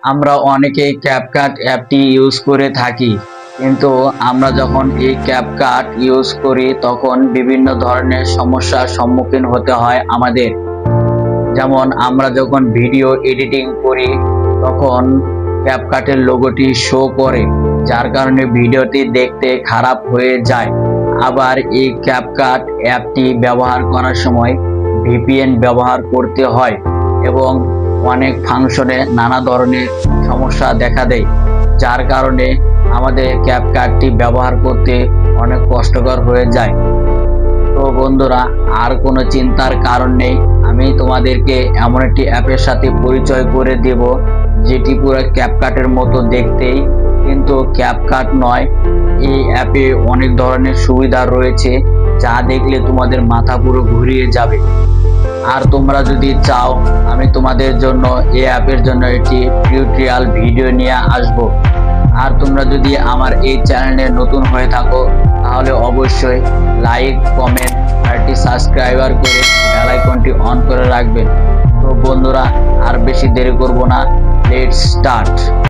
আমরা অনেকেই ক্যাপকাট অ্যাপটি ইউজ করে থাকি, কিন্তু আমরা যখন এই ক্যাপকাট ইউজ করি তখন বিভিন্ন ধরনের সমস্যার সম্মুখীন হতে হয় আমাদের। যেমন আমরা যখন ভিডিও এডিটিং করি তখন ক্যাপকাটের লোগোটি শো করে, যার কারণে ভিডিওটি দেখতে খারাপ হয়ে যায়। আবার এই ক্যাপকাট অ্যাপটি ব্যবহার করার সময় ভিপিএন ব্যবহার করতে হয় এবং অনেক ফাংশনে নানা ধরনের সমস্যা দেখা দেয়, যার কারণে আমাদের ক্যাপকাটটি ব্যবহার করতে অনেক কষ্টকর হয়ে যায়। তো বন্ধুরা, আর কোনো চিন্তার কারণ নেই, আমি তোমাদেরকে এমন একটি অ্যাপের সাথে পরিচয় করে দেব যেটি পুরো ক্যাপকাটের মতো দেখতেই, কিন্তু ক্যাপকাট নয়। এই অ্যাপে অনেক ধরনের সুবিধা রয়েছে যা দেখলে তোমাদের মাথা পুরো ঘুরিয়ে যাবে। আর তোমরা যদি চাও আমি তোমাদের জন্য এই অ্যাপের জন্য একটি টিউটোরিয়াল ভিডিও নিয়ে আসব। আর তোমরা যদি আমার এই চ্যানেলে নতুন হয়ে থাকো তাহলে অবশ্যই লাইক, কমেন্ট আর একটি সাবস্ক্রাইবার করে বেল আইকনটি অন করে রাখবেন। তো বন্ধুরা, আর বেশি দেরি করব না, লেটস স্টার্ট।